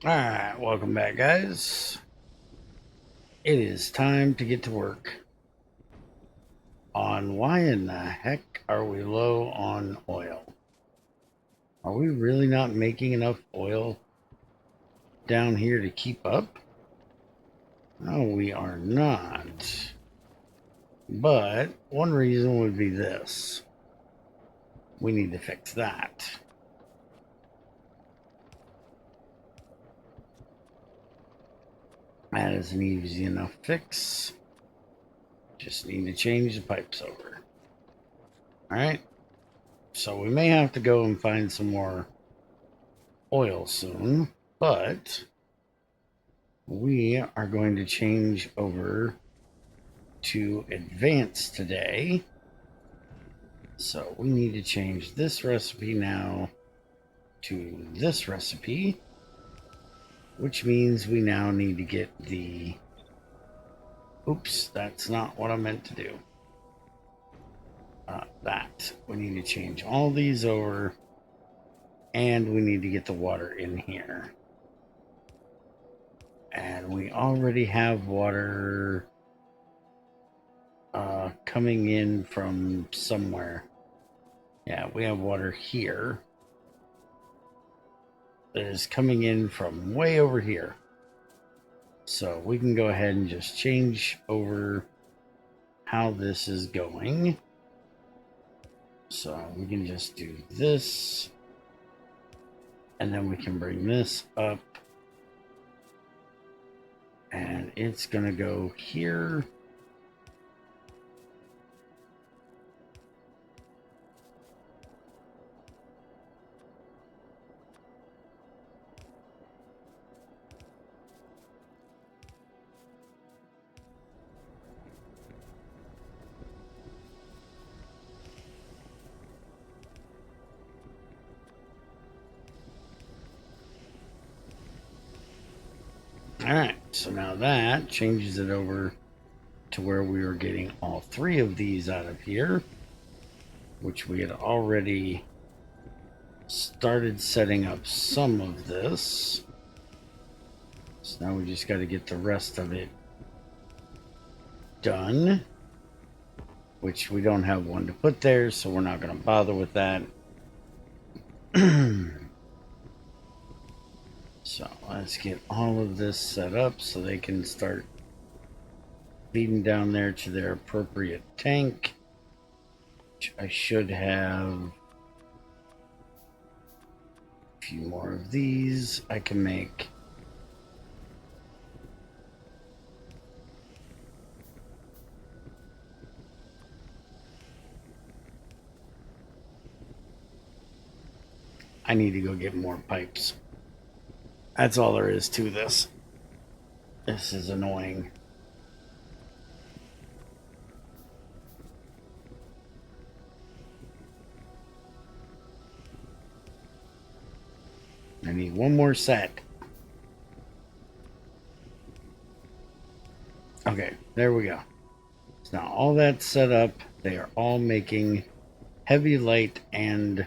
Alright, welcome back, guys. It is time to get to work on why in the heck are we low on oil? Are we really not making enough oil down here to keep up? No, we are not. But one reason would be this. We need to fix that. That is an easy enough fix. Just need to change the pipes over. Alright, so we may have to go and find some more oil soon, but we are going to change over to advanced today. So we need to change this recipe now to this recipe, which means we now need to get the, oops, that's not what I meant to do. That we need to change all these over, and we need to get the water in here. And we already have water coming in from somewhere. Yeah, we have water here that is coming in from way over here. So we can go ahead and just change over how this is going. So we can just do this, and then we can bring this up, and it's going to go here. All right, so now that changes it over to where we were getting all three of these out of here, which we had already started setting up some of this. So now we just got to get the rest of it done, which we don't have one to put there, so we're not going to bother with that. So let's get all of this set up so they can start feeding down there to their appropriate tank, which I should have a few more of these. I can make I need to go get more pipes. That's all there is to this. This is annoying. I need one more set. Okay, there we go. So now all that's set up. They are all making heavy, light, and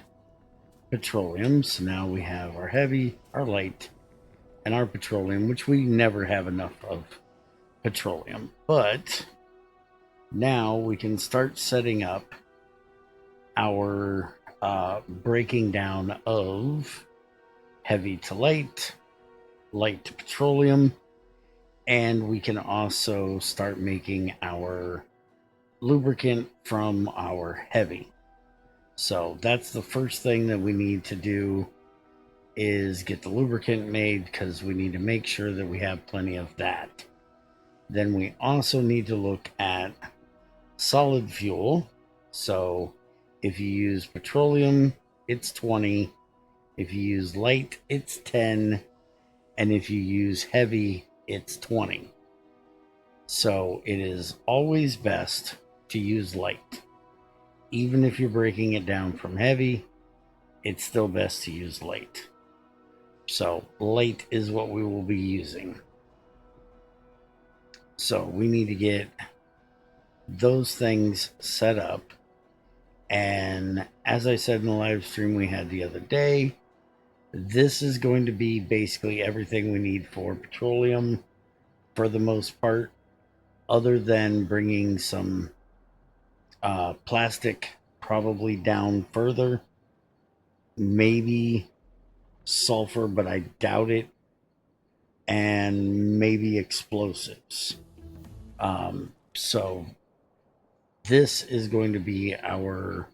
petroleum. So now we have our heavy, our light, and our petroleum, which we never have enough of petroleum. But now we can start setting up our breaking down of heavy to light, light to petroleum, and we can also start making our lubricant from our heavy. So that's the first thing that we need to do, is get the lubricant made, because we need to make sure that we have plenty of that. Then we also need to look at solid fuel. So if you use petroleum, it's 20. If you use light, it's 10. And if you use heavy, it's 20. So it is always best to use light. Even if you're breaking it down from heavy, it's still best to use light. So light is what we will be using. So we need to get those things set up. And as I said in the live stream we had the other day, This is going to be basically everything we need for petroleum for the most part, other than bringing some plastic probably down further, maybe sulfur, but I doubt it, and maybe explosives. So this is going to be our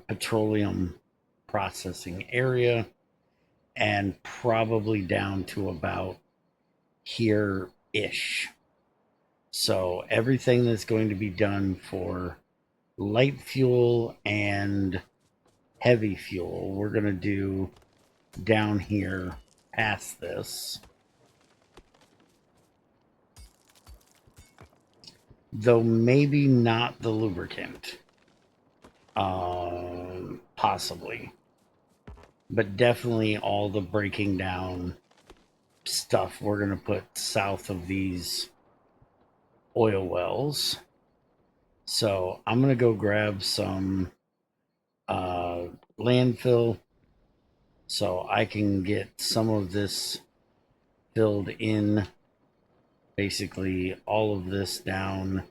petroleum processing area, and probably down to about here ish. So everything that's going to be done for light fuel and heavy fuel, we're going to do down here past this. Though maybe not the lubricant. Possibly. But definitely all the breaking down stuff we're going to put south of these oil wells. So I'm going to go grab some landfill so I can get some of this filled in, basically all of this down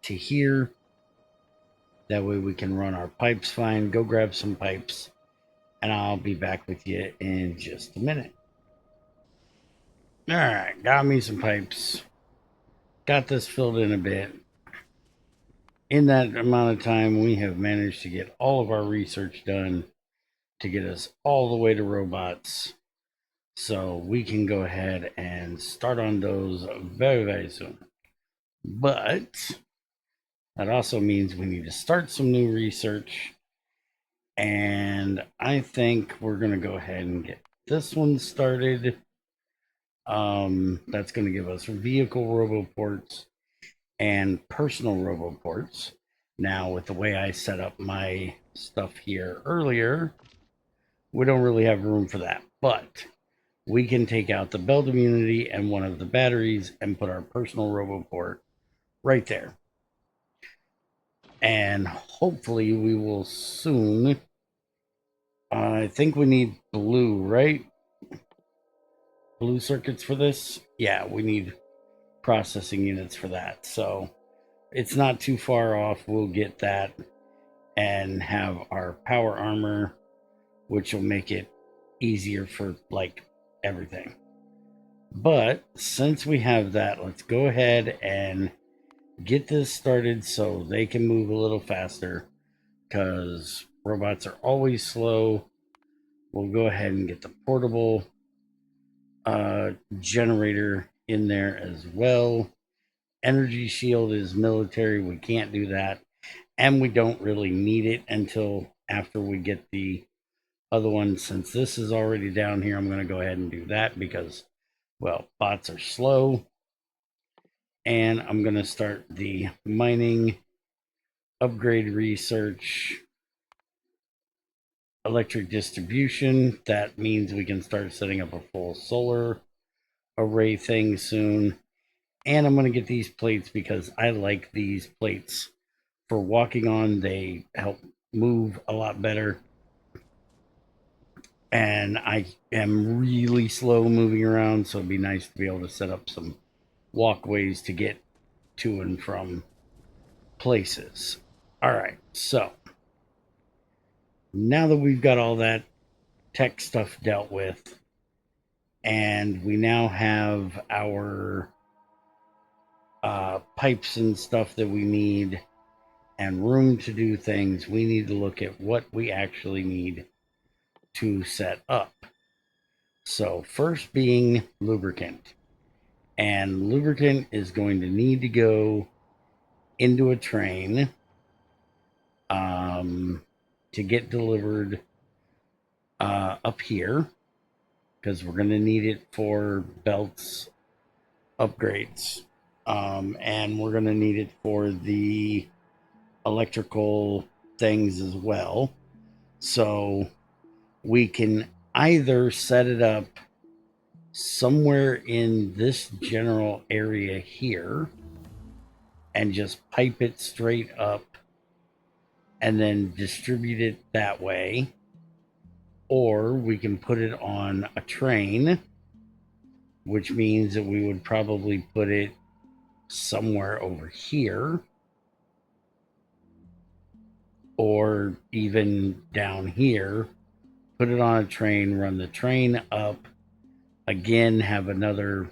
to here. That way we can run our pipes fine. Go grab some pipes, and I'll be back with you in just a minute. All right, got me some pipes. Got this filled in a bit. In that amount of time, we have managed to get all of our research done to get us all the way to robots. So we can go ahead and start on those very, very soon. But that also means we need to start some new research. And I think we're going to go ahead and get this one started. That's going to give us vehicle roboports and personal roboports. Now, with the way I set up my stuff here earlier, we don't really have room for that. But we can take out the belt immunity and one of the batteries and put our personal roboport right there. And hopefully we will soon. I think we need blue, right? Blue circuits for this. Yeah, we need processing units for that. So it's not too far off. We'll get that and have our power armor, which will make it easier for like everything. But since we have that, let's go ahead and get this started so they can move a little faster, because robots are always slow. We'll go ahead and get the portable generator in there as well. Energy shield is military. We can't do that. And we don't really need it until after we get the other one. Since this is already down here, I'm going to go ahead and do that because, well, bots are slow. And I'm going to start the mining, upgrade research, electric distribution. That means we can start setting up a full solar array thing soon. And I'm going to get these plates because I like these plates for walking on. They help move a lot better. And I am really slow moving around, so it'd be nice to be able to set up some walkways to get to and from places. All right, so now that we've got all that tech stuff dealt with, and we now have our pipes and stuff that we need and room to do things, we need to look at what we actually need to set up. So, first being lubricant. And lubricant is going to need to go into a train to get delivered up here, because we're going to need it for belts upgrades. And we're going to need it for the electrical things as well. So we can either set it up somewhere in this general area here and just pipe it straight up and then distribute it that way. or we can put it on a train, which means that we would probably put it somewhere over here, or even down here. Put it on a train, run the train up, again, have another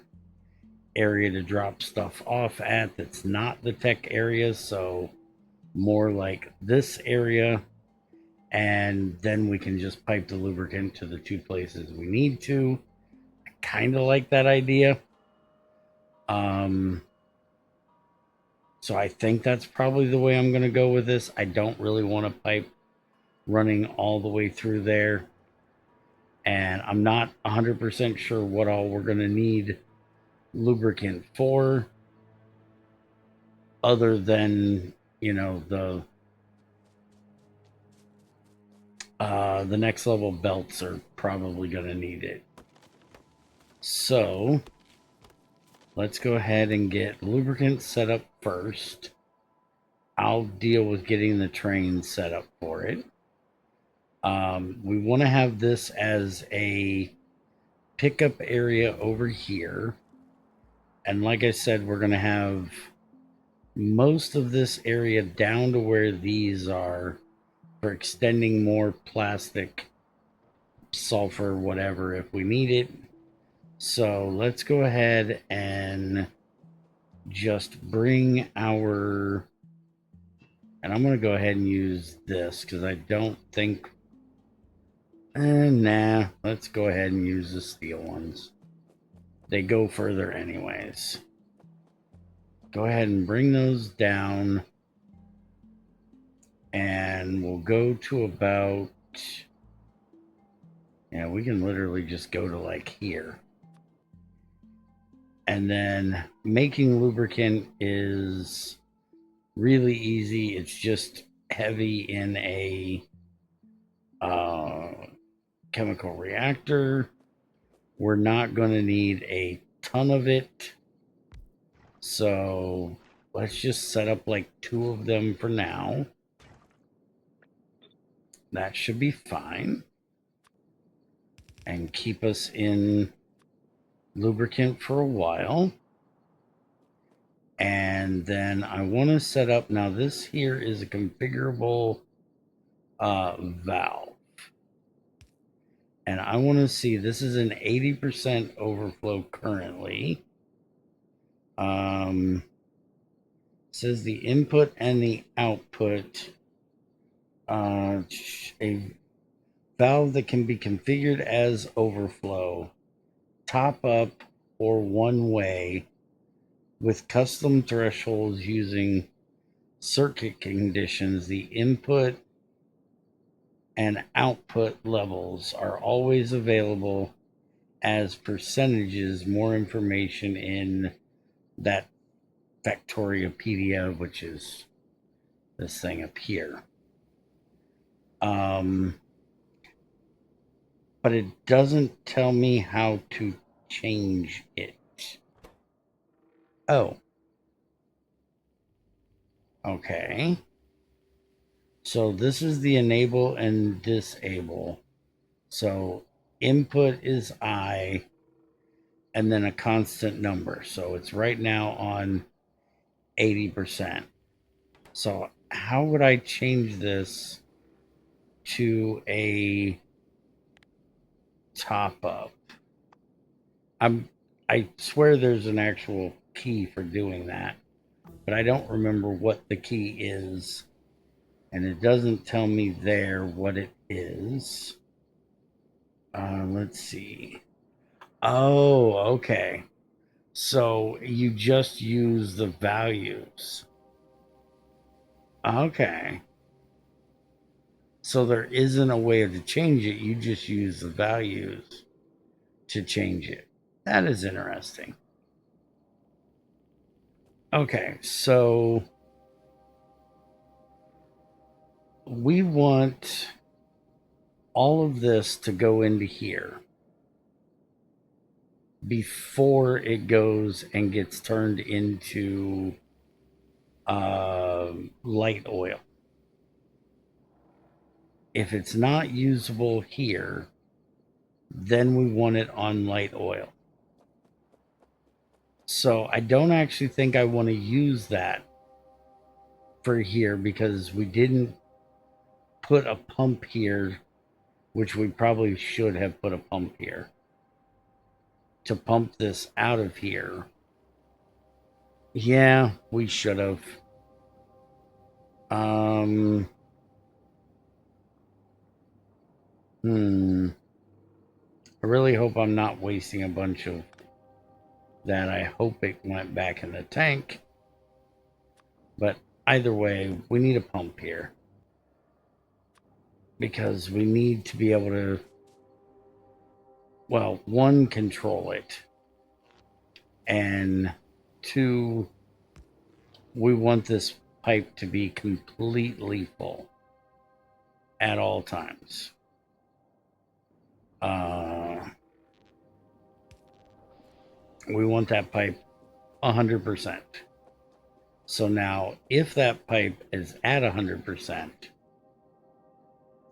area to drop stuff off at that's not the tech area, so more like this area, and then we can just pipe the lubricant to the two places we need to. I kind of like that idea. So I think that's probably the way I'm going to go with this. I don't really want a pipe running all the way through there, and I'm not 100% sure what all we're going to need lubricant for, other than, you know, the next level belts are probably going to need it. So let's go ahead and get lubricant set up first. I'll deal with getting the train set up for it. We want to have this as a pickup area over here. And like I said, we're going to have most of this area down to where these are for extending more plastic, sulfur, whatever, if we need it. So let's go ahead and just bring our, and I'm going to go ahead and use this because I don't think, nah, let's go ahead and use the steel ones. They go further anyways. Go ahead and bring those down, and we'll go to about, yeah, we can literally just go to like here. And then making lubricant is really easy. It's just heavy in a chemical reactor. We're not going to need a ton of it. So let's just set up like 2 of them for now. That should be fine. And keep us in lubricant for a while. And then I want to set up, now this here is a configurable valve. And I want to see, this is an 80% overflow currently. Says the input and the output, a valve that can be configured as overflow, top up, or one way with custom thresholds using circuit conditions. The input and output levels are always available as percentages. More information in that Factoriopedia, which is this thing up here. But it doesn't tell me how to change it. Oh. Okay. So this is the enable and disable. So input is I, and then a constant number. So it's right now on 80%. So how would I change this to a top up? I swear there's an actual key for doing that, but I don't remember what the key is, and it doesn't tell me there what it is. Let's see. Oh, okay. So you just use the values. Okay. So there isn't a way to change it. You just use the values to change it. That is interesting. Okay, so we want all of this to go into here before it goes and gets turned into light oil. If it's not usable here, then we want it on light oil. So I don't actually think I want to use that for here because we didn't put a pump here, which we probably should have put a pump here to pump this out of here. Yeah, we should have. I really hope I'm not wasting a bunch of that. I hope it went back in the tank. But either way, we need a pump here. Because we need to be able to, well, one, control it. And two, we want this pipe to be completely full at all times. We want that pipe 100%. So now, if that pipe is at 100%,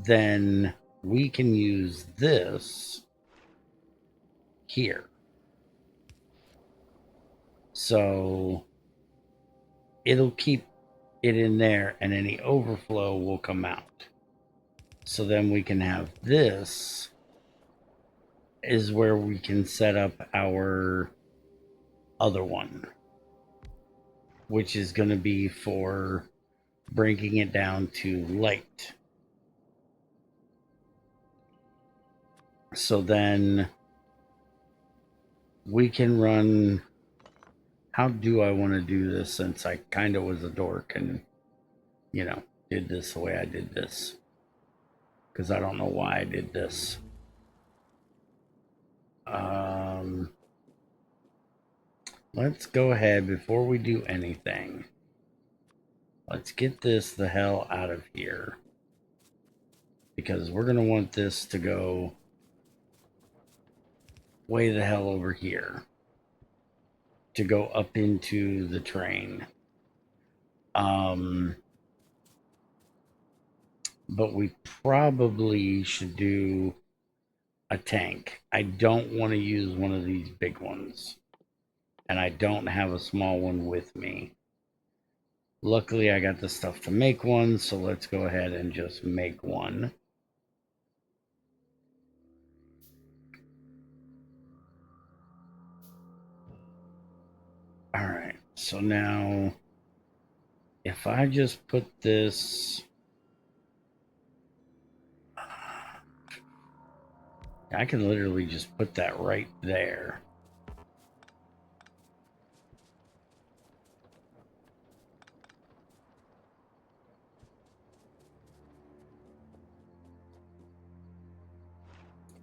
then we can use this here. So it'll keep it in there and any overflow will come out. So then we can have this is where we can set up our other one, which is going to be for breaking it down to light. So then we can run. How do I want to do this since I kind of was a dork and, you know, did this the way I did this? Because I don't know why I did this. Let's go ahead before we do anything. Let's get this the hell out of here. Because we're going to want this to go way the hell over here. To go up into the train. But we probably should do a tank. I don't want to use one of these big ones. And I don't have a small one with me. Luckily, I got the stuff to make one, so let's go ahead and just make one. All right, so now if I just put this, I can literally just put that right there.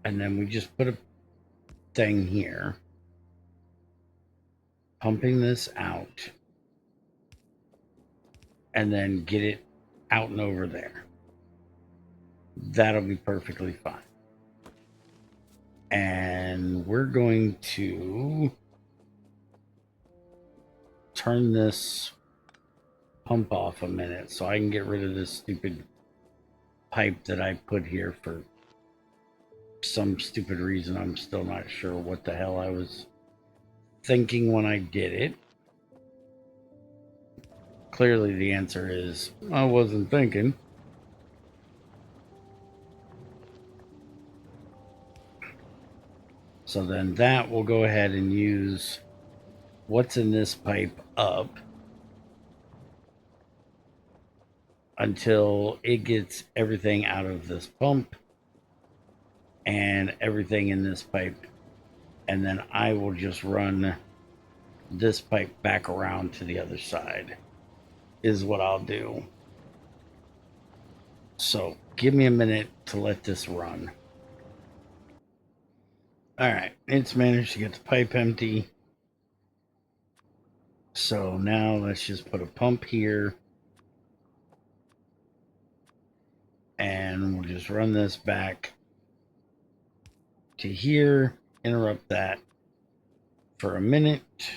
And then we just put a thing here, pumping this out, and then get it out and over there. That'll be perfectly fine. And we're going to turn this pump off a minute so I can get rid of this stupid pipe that I put here for some stupid reason. I'm still not sure what the hell I was thinking when I did it. Clearly the answer is I wasn't thinking. So then that will go ahead and use what's in this pipe up until it gets everything out of this pump and everything in this pipe. And then I will just run this pipe back around to the other side is what I'll do. So give me a minute to let this run. All right, it's managed to get the pipe empty. So now let's just put a pump here. And we'll just run this back to here, interrupt that for a minute.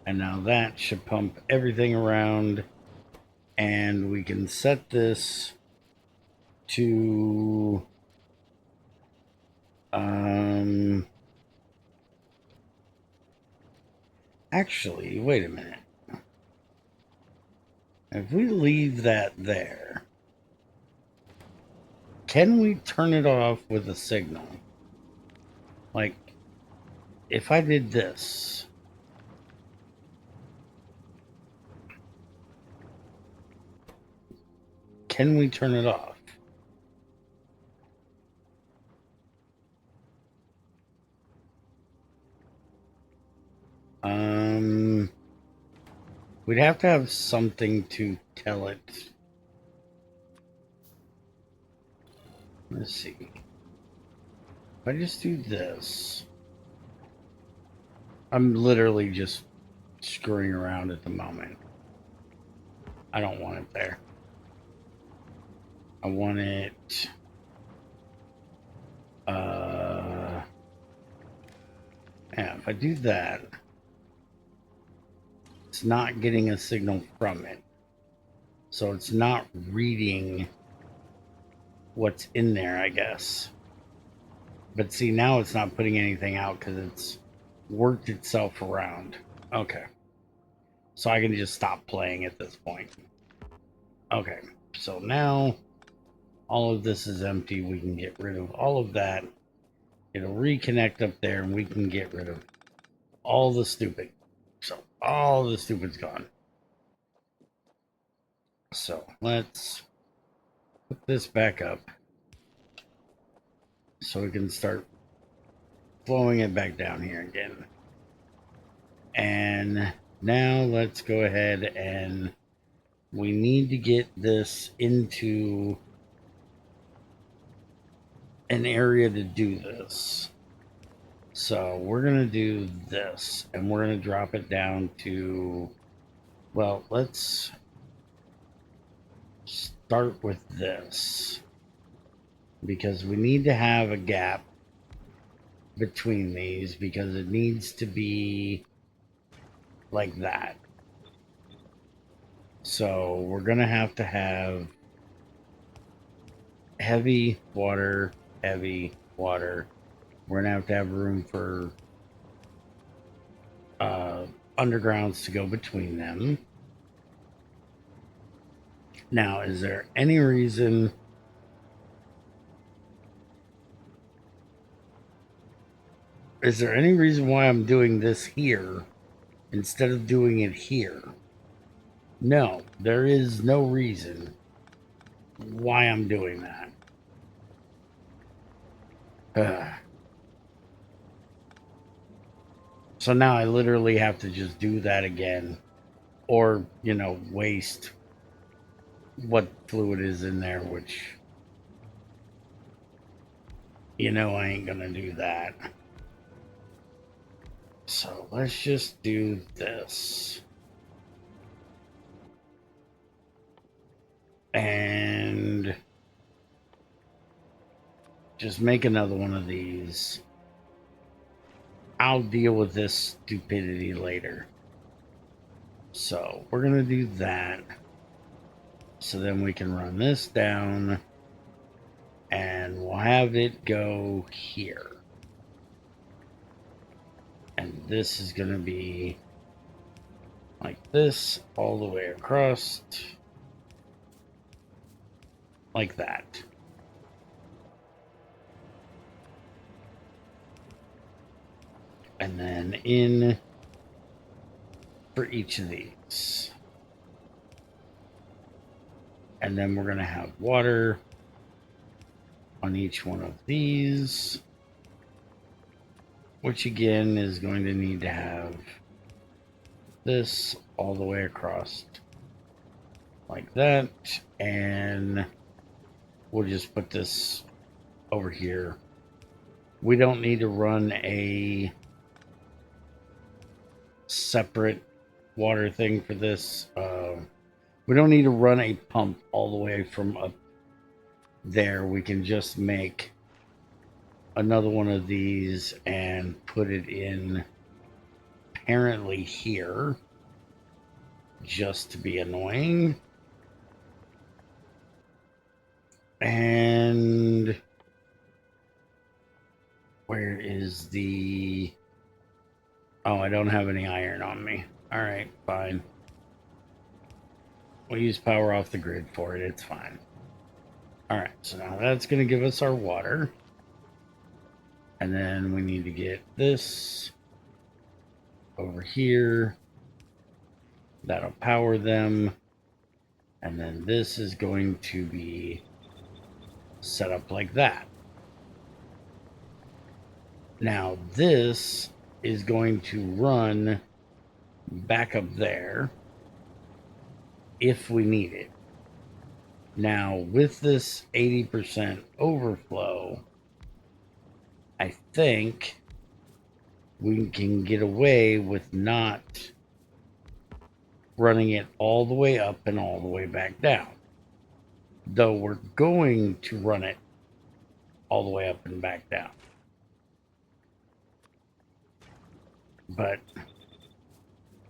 And now that should pump everything around. And we can set this to actually, wait a minute. If we leave that there, can we turn it off with a signal? Like, if I did this, can we turn it off? We'd have to have something to tell it. Let's see. If I just do this, I'm literally just screwing around at the moment. I don't want it there. I want it, yeah, if I do that, it's not getting a signal from it. So it's not reading what's in there, I guess. But see, now it's not putting anything out because it's worked itself around. Okay. So I can just stop playing at this point. Okay. So now all of this is empty. We can get rid of all of that. It'll reconnect up there and we can get rid of all the stupid. So all the stupid's gone. So let's put this back up so we can start flowing it back down here again. And now let's go ahead and we need to get this into an area to do this. So we're going to do this and we're going to drop it down to, well, let's start with this because we need to have a gap between these because it needs to be like that. So we're going to have heavy water, heavy water. We're going to have room for undergrounds to go between them. Now, is there any reason why I'm doing this here instead of doing it here? No, there is no reason why I'm doing that. So now I literally have to just do that again or, waste what fluid is in there, which, I ain't gonna do that. So let's just do this. And just make another one of these. I'll deal with this stupidity later. So we're going to do that. So then we can run this down and we'll have it go here. And this is going to be like this all the way across, like that. And then in for each of these. And then we're going to have water on each one of these, which again is going to need to have this all the way across like that. And we'll just put this over here. We don't need to run a separate water thing for this. We don't need to run a pump all the way from up there. We can just make another one of these and put it in apparently here just to be annoying. And where is the... Oh, I don't have any iron on me. All right, fine. We'll use power off the grid for it. It's fine. All right, so now that's going to give us our water. And then we need to get this over here. That'll power them. And then this is going to be set up like that. Now this is going to run back up there if we need it. Now with this 80% overflow, I think we can get away with not running it all the way up and all the way back down. Though we're going to run it all the way up and back down. But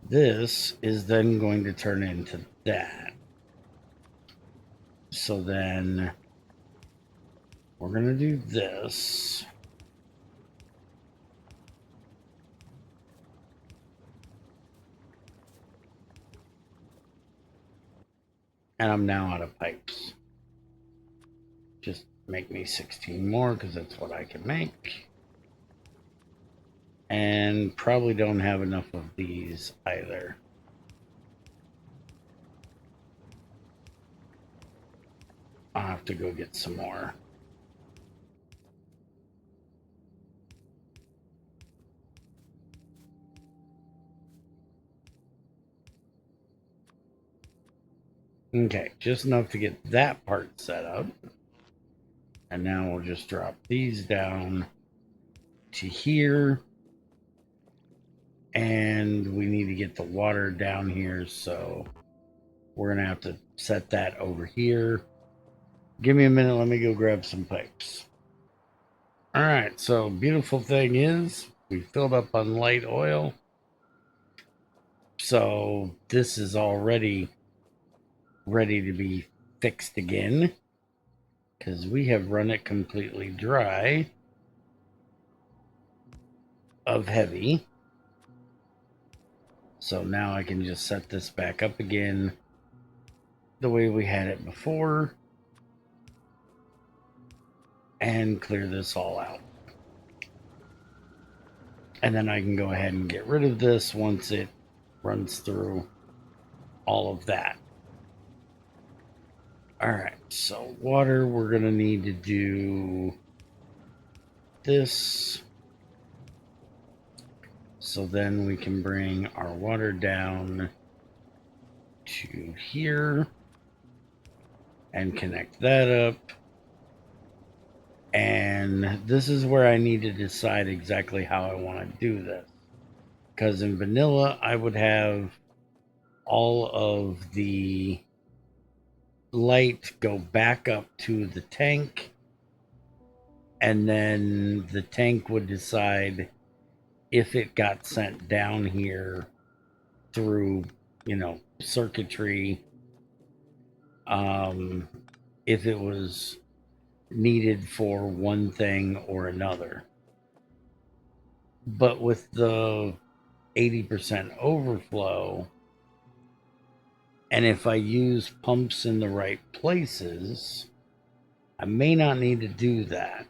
this is then going to turn into that. So then we're going to do this. And I'm now out of pipes. Just make me 16 more because that's what I can make. And probably don't have enough of these either. I'll have to go get some more. Okay, just enough to get that part set up. And now we'll just drop these down to here. And we need to get the water down here, so we're going to have to set that over here. Give me a minute, let me go grab some pipes. All right, so beautiful thing is we filled up on light oil. So this is already ready to be fixed again because we have run it completely dry of heavy. So now I can just set this back up again the way we had it before and clear this all out. And then I can go ahead and get rid of this once it runs through all of that. All right, so water, we're going to need to do this. So then we can bring our water down to here and connect that up. And this is where I need to decide exactly how I want to do this. Because in vanilla, I would have all of the light go back up to the tank. And then the tank would decide if it got sent down here through, circuitry, if it was needed for one thing or another. But with the 80% overflow, and if I use pumps in the right places, I may not need to do that.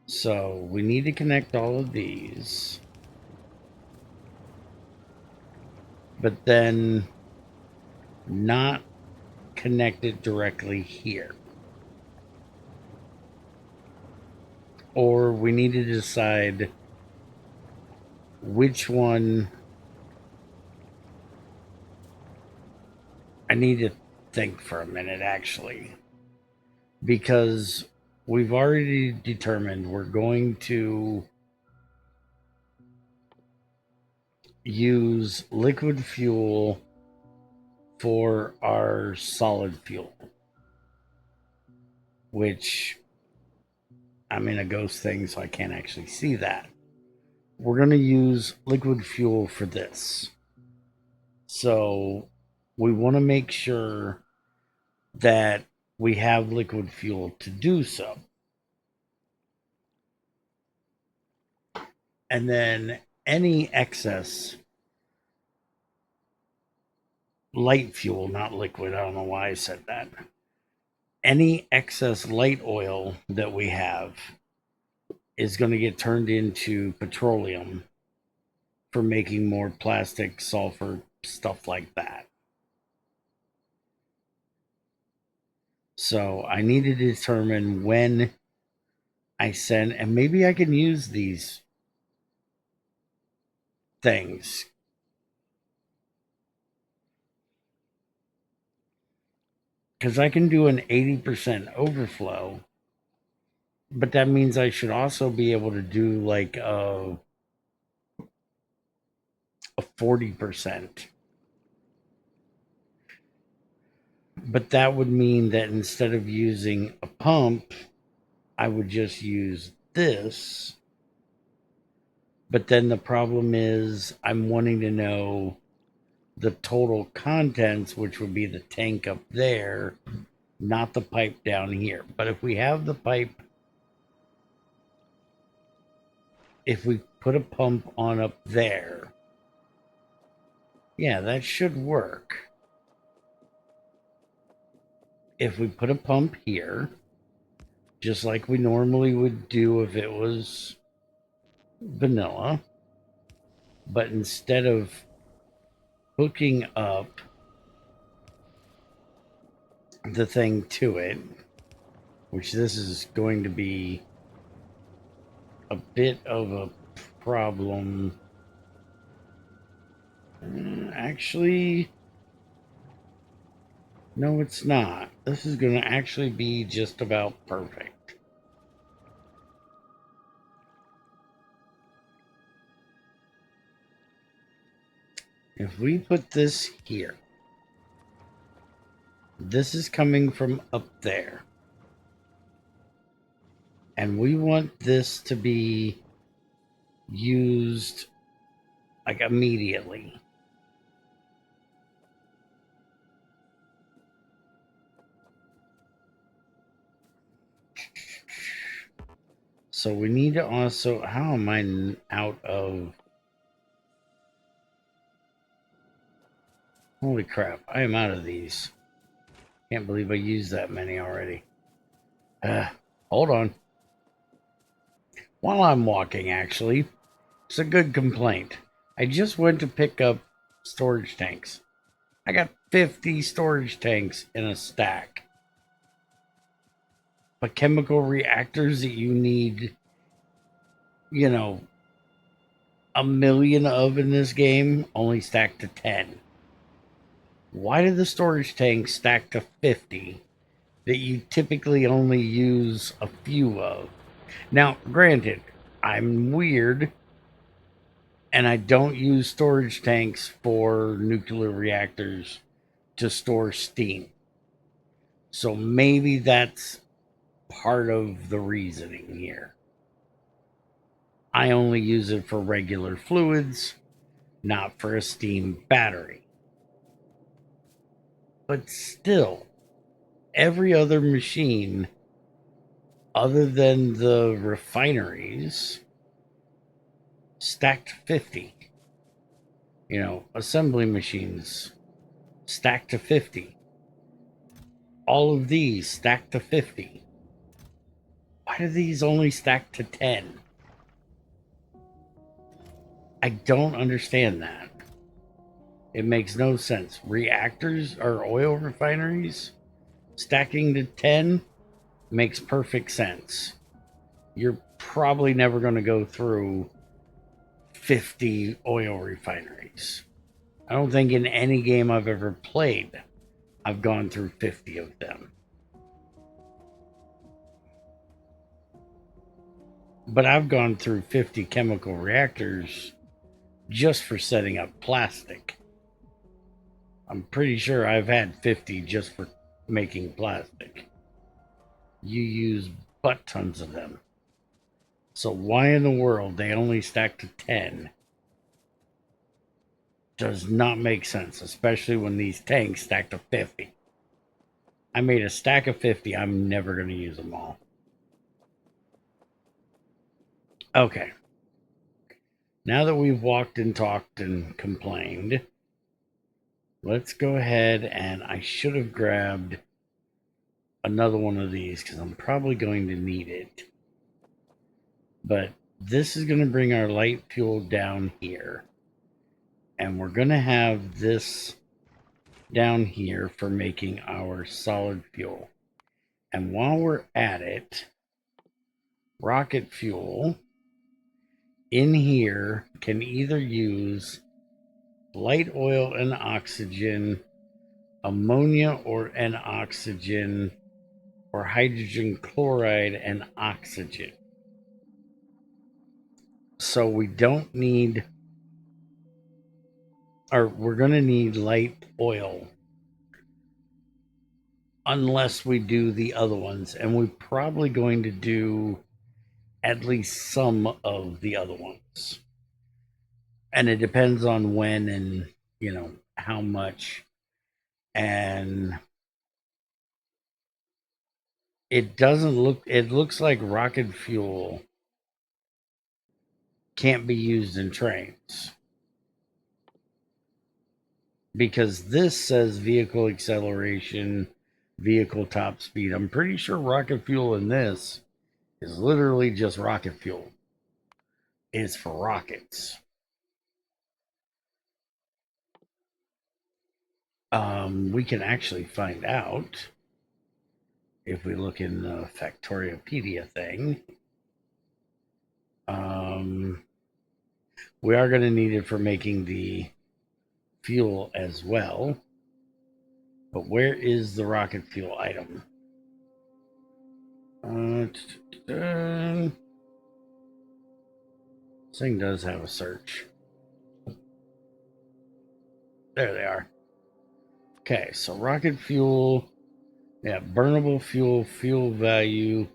So we need to connect all of these. But then not connect it directly here. Or we need to decide which one. I need to think for a minute, actually. Because we've already determined we're going to use liquid fuel for our solid fuel, which I'm in a ghost thing, so I can't actually see that. We're going to use liquid fuel for this. So we want to make sure that we have liquid fuel to do so. And then any excess light fuel, not liquid, I don't know why I said that. Any excess light oil that we have is going to get turned into petroleum for making more plastic, sulfur, stuff like that. So I need to determine when I send, and maybe I can use these things. Because I can do an 80% overflow, but that means I should also be able to do like a 40%. But that would mean that instead of using a pump, I would just use this. But then the problem is I'm wanting to know the total contents, which would be the tank up there, not the pipe down here. But if we have the pipe, if we put a pump on up there, yeah, that should work. If we put a pump here, just like we normally would do if it was vanilla, but instead of hooking up the thing to it, which this is going to be a bit of a problem. Actually, no, it's not. This is going to actually be just about perfect. If we put this here, this is coming from up there. And we want this to be used like immediately. So we need to also, how am I out of, holy crap, I am out of these. Can't believe I used that many already. Hold on. While I'm walking, actually, it's a good complaint. I just went to pick up storage tanks. I got 50 storage tanks in a stack. But chemical reactors that you need, you know, a million of in this game only stack to 10. Why do the storage tanks stack to 50 that you typically only use a few of? Now, granted, I'm weird and I don't use storage tanks for nuclear reactors to store steam. So maybe that's part of the reasoning here. I only use it for regular fluids, not for a steam battery. But still, every other machine other than the refineries stacked 50. You know, assembly machines stacked to 50. All of these stacked to 50. Why do these only stack to 10? I don't understand that. It makes no sense. Reactors or oil refineries stacking to 10 makes perfect sense. You're probably never going to go through 50 oil refineries. I don't think in any game I've ever played, I've gone through 50 of them. But I've gone through 50 chemical reactors just for setting up plastic. I'm pretty sure I've had 50 just for making plastic. You use butt tons of them. So why in the world they only stack to 10 does not make sense, especially when these tanks stack to 50. I made a stack of 50. I'm never going to use them all. Okay. Now that we've walked and talked and complained, let's go ahead, and I should have grabbed another one of these because I'm probably going to need it. But this is going to bring our light fuel down here. And we're going to have this down here for making our solid fuel. And while we're at it, rocket fuel in here can either use light oil and oxygen, ammonia or and oxygen, or hydrogen chloride and oxygen. So we don't need, or we're going to need light oil unless we do the other ones. And we're probably going to do at least some of the other ones. And it depends on when and, how much. And it looks like rocket fuel can't be used in trains. Because this says vehicle acceleration, vehicle top speed. I'm pretty sure rocket fuel in this is literally just rocket fuel. It's for rockets. We can actually find out if we look in the Factoriopedia thing. We are going to need it for making the fuel as well. But where is the rocket fuel item? This thing does have a search. There they are. Okay, so rocket fuel, yeah, burnable fuel, fuel value,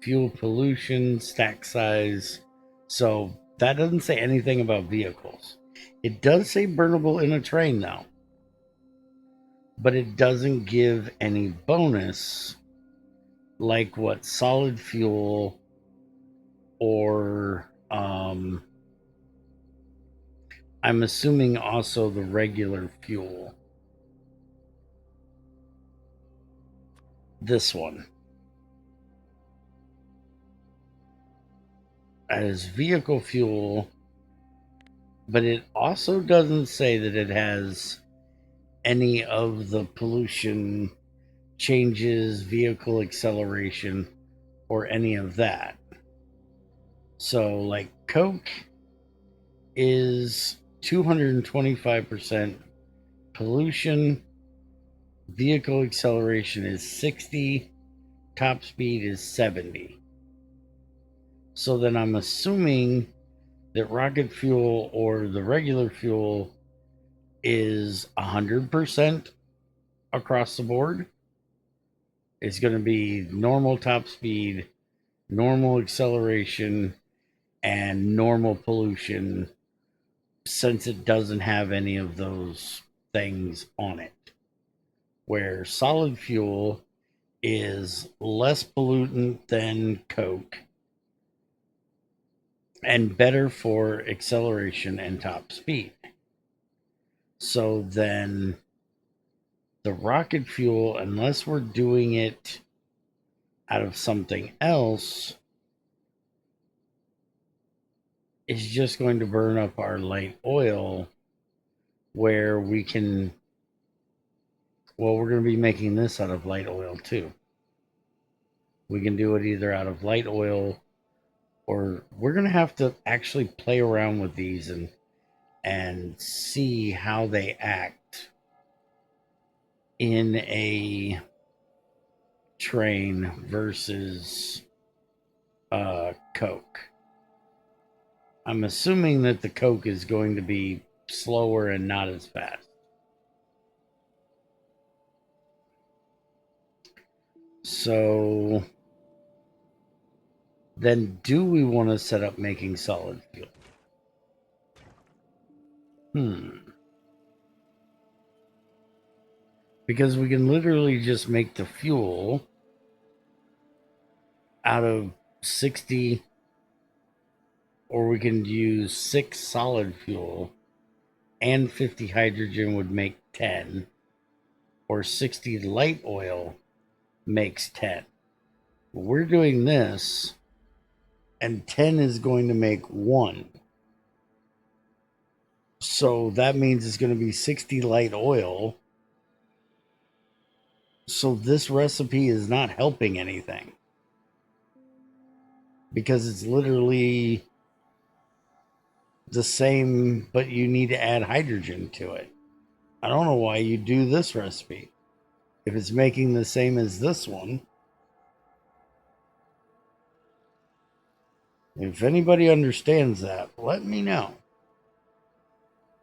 fuel pollution, stack size. So that doesn't say anything about vehicles. It does say burnable in a train, though, but it doesn't give any bonus like what solid fuel or I'm assuming also the regular fuel. This one as vehicle fuel, but it also doesn't say that it has any of the pollution changes, vehicle acceleration, or any of that. So, like, Coke is 225% pollution, vehicle acceleration is 60, top speed is 70. So then I'm assuming that rocket fuel or the regular fuel is 100% across the board. It's going to be normal top speed, normal acceleration, and normal pollution, since it doesn't have any of those things on it. Where solid fuel is less pollutant than Coke and better for acceleration and top speed. So then the rocket fuel, unless we're doing it out of something else, is just going to burn up our light oil, where we can, well, we're going to be making this out of light oil too. We can do it either out of light oil, or we're going to have to actually play around with these and see how they act in a train versus Coke. I'm assuming that the Coke is going to be slower and not as fast. So then do we want to set up making solid fuel? Because we can literally just make the fuel out of 60, or we can use 6 solid fuel, and 50 hydrogen would make 10, or 60 light oil makes 10. We're doing this, and 10 is going to make 1. So that means it's going to be 60 light oil. So this recipe is not helping anything, because it's literally the same, but you need to add hydrogen to it. I don't know why you do this recipe. If it's making the same as this one, if anybody understands that, let me know.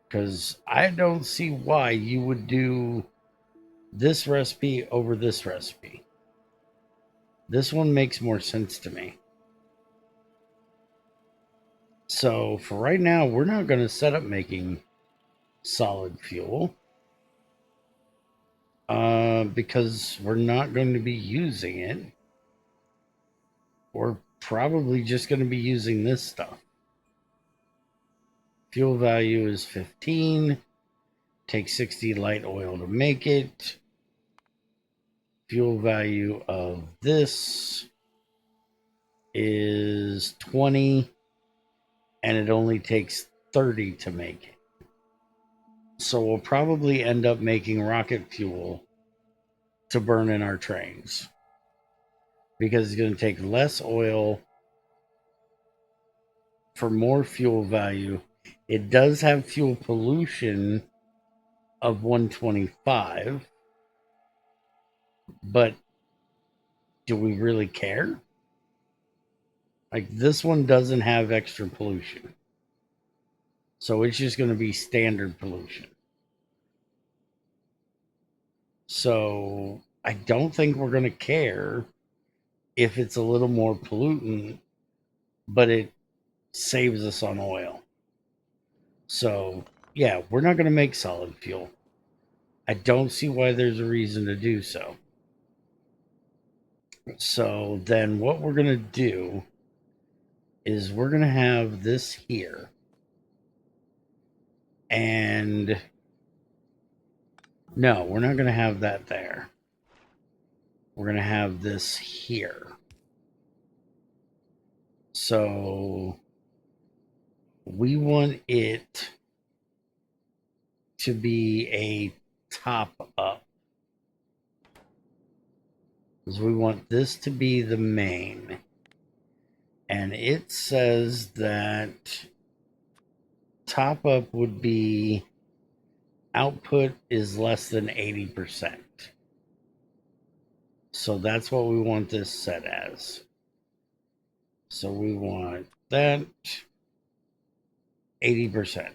Because I don't see why you would do this recipe over this recipe. This one makes more sense to me. So for right now, we're not going to set up making solid fuel. Because we're not going to be using it. We're probably just going to be using this stuff. Fuel value is 15. Takes 60 light oil to make it. Fuel value of this is 20, and it only takes 30 to make it. So we'll probably end up making rocket fuel to burn in our trains, because it's going to take less oil for more fuel value. It does have fuel pollution of 125, but do we really care? Like, this one doesn't have extra pollution, so it's just going to be standard pollution. So I don't think we're going to care if it's a little more pollutant, but it saves us on oil. So yeah, we're not going to make solid fuel. I don't see why there's a reason to do so. So then what we're going to do is we're going to have this here. And no, we're not going to have that there. We're going to have this here. So we want it to be a top up, because we want this to be the main. And it says that top up would be output is less than 80%. So that's what we want this set as. So we want that 80%.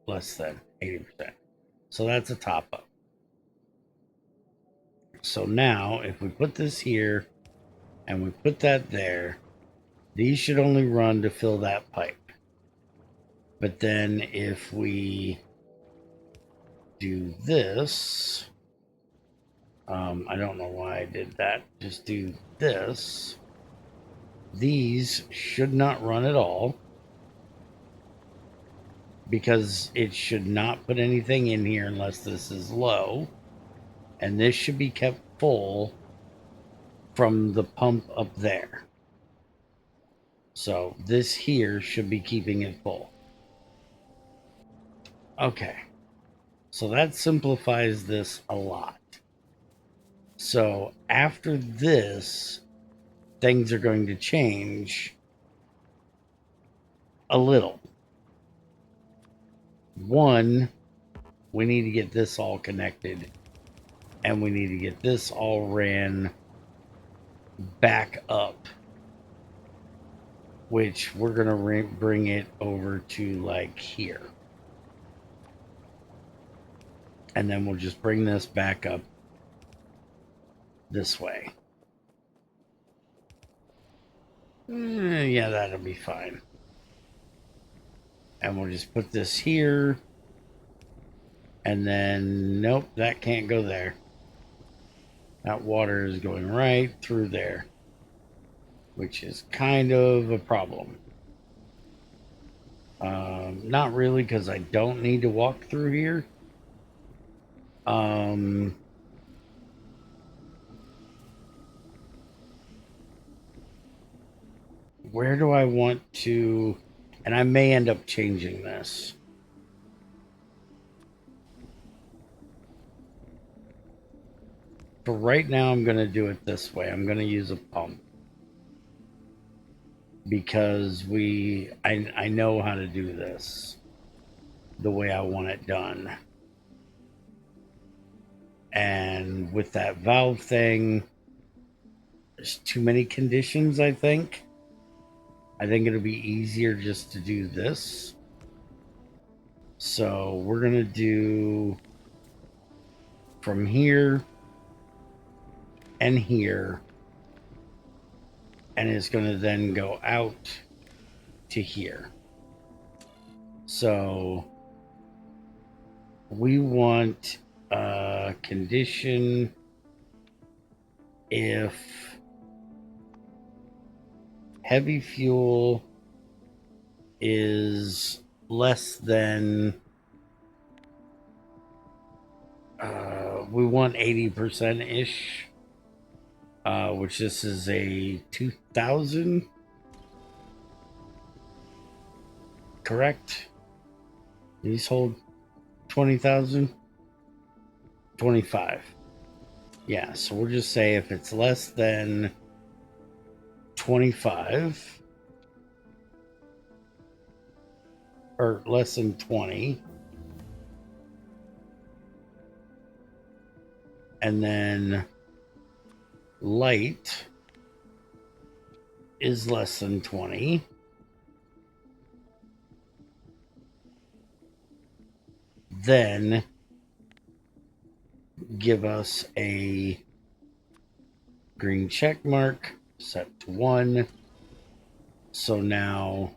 Less than 80%. So that's a top up. So now if we put this here and we put that there, these should only run to fill that pipe. But then if we do this, I don't know why I did that. Just do this. These should not run at all, because it should not put anything in here unless this is low. And this should be kept full from the pump up there. So this here should be keeping it full. Okay. So that simplifies this a lot. So after this, things are going to change a little. One, we need to get this all connected, and we need to get this all ran back up, which we're going to bring it over to like here. And then we'll just bring this back up this way. Yeah, that'll be fine. And we'll just put this here. And then, nope, that can't go there. That water is going right through there, which is kind of a problem. Not really, because I don't need to walk through here. Where do I want to... And I may end up changing this. For right now, I'm going to do it this way. I'm going to use a pump. Because I know how to do this the way I want it done. And with that valve thing, there's too many conditions, I think. I think it'll be easier just to do this. So we're going to do from here and here. And it's going to then go out to here. So we want a condition if heavy fuel is less than, we want 80% ish, which this is a 2000, correct? These hold 20,000, 25. Yeah, so we'll just say if it's less than 25 or less than 20, and then light is less than 20, then give us a green check mark set to 1. So now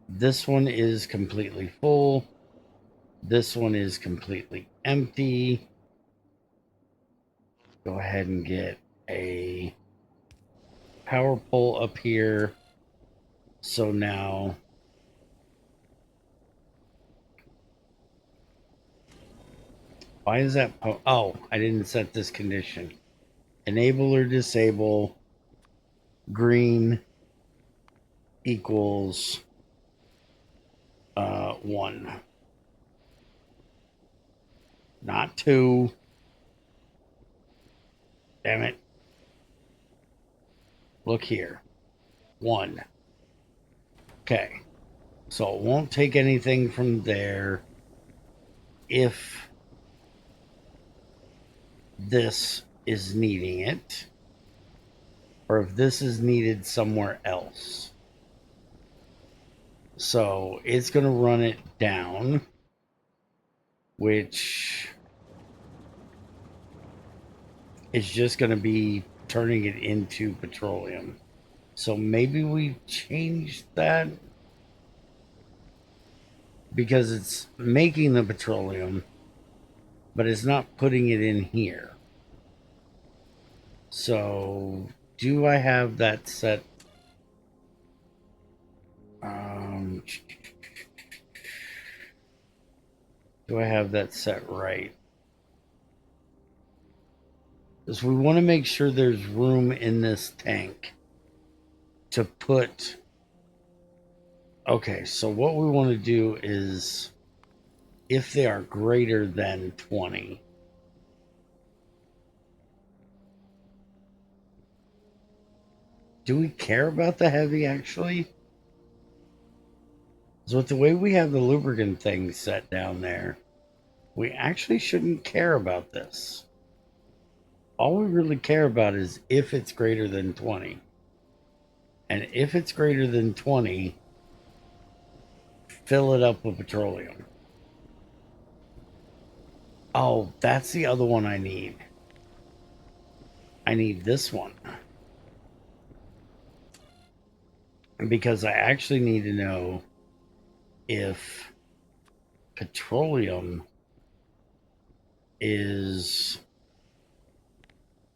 this one is completely full. This one is completely empty. Go ahead and get a power pole up here. So now why is that? Oh, I didn't set this condition. Enable or disable green equals 1. Not 2. Damn it. Look here. 1. Okay. So it won't take anything from there if this is needing it, or if this is needed somewhere else. So it's going to run it down, which is just going to be turning it into petroleum. So maybe we change that, because it's making the petroleum, but it's not putting it in here. So do I have that set? Do I have that set right? Because we want to make sure there's room in this tank to put... Okay, so what we want to do is, if they are greater than 20, do we care about the heavy, actually? So with the way we have the lubricant thing set down there, we actually shouldn't care about this. All we really care about is if it's greater than 20. And if it's greater than 20, fill it up with petroleum. Oh, that's the other one I need. I need this one. Because I actually need to know if... petroleum is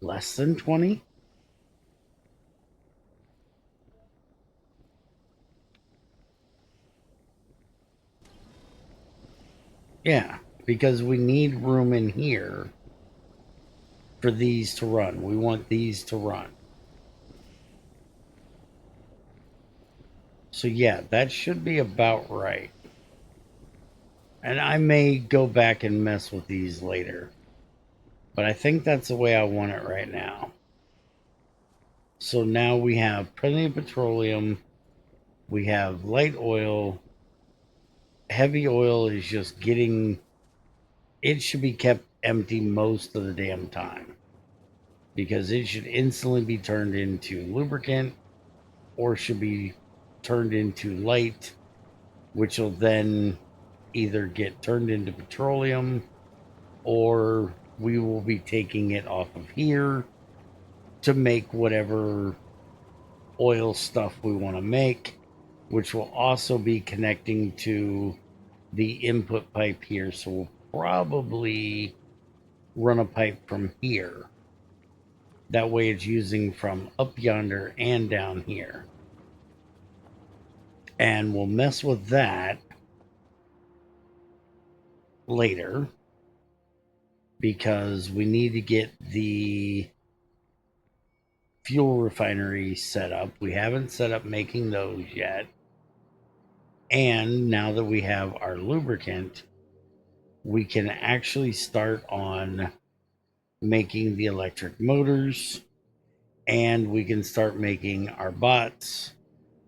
less than 20. Yeah, because we need room in here for these to run. We want these to run. So yeah, that should be about right. And I may go back and mess with these later. But I think that's the way I want it right now. So now we have plenty of petroleum. We have light oil. Heavy oil is just getting... It should be kept empty most of the damn time, because it should instantly be turned into lubricant, or should be turned into light, which will then either get turned into petroleum, or we will be taking it off of here to make whatever oil stuff we want to make, which will also be connecting to the input pipe here. So we'll probably run a pipe from here. That way it's using from up yonder and down here. And we'll mess with that later, because we need to get the fuel refinery set up. We haven't set up making those yet. And now that we have our lubricant, we can actually start on making the electric motors, and we can start making our bots,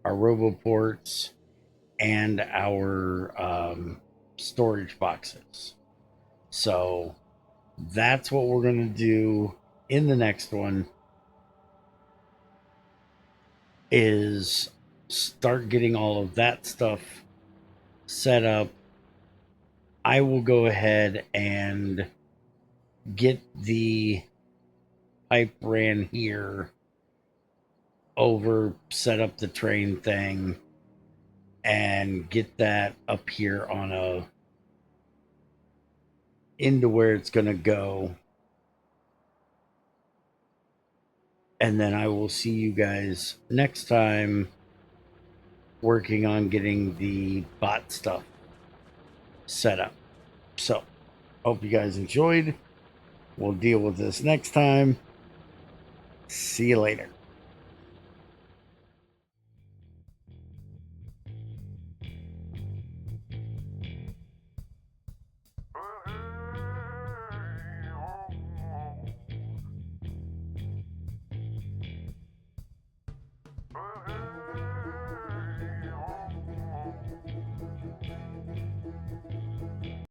our roboports, and our storage boxes. So that's what we're going to do in the next one, is start getting all of that stuff set up. I will go ahead and get the pipe ran here over, set up the train thing, and get that up here on a into where it's going to go. And then I will see you guys next time working on getting the bot stuff set up. So, hope you guys enjoyed. We'll deal with this next time. See you later.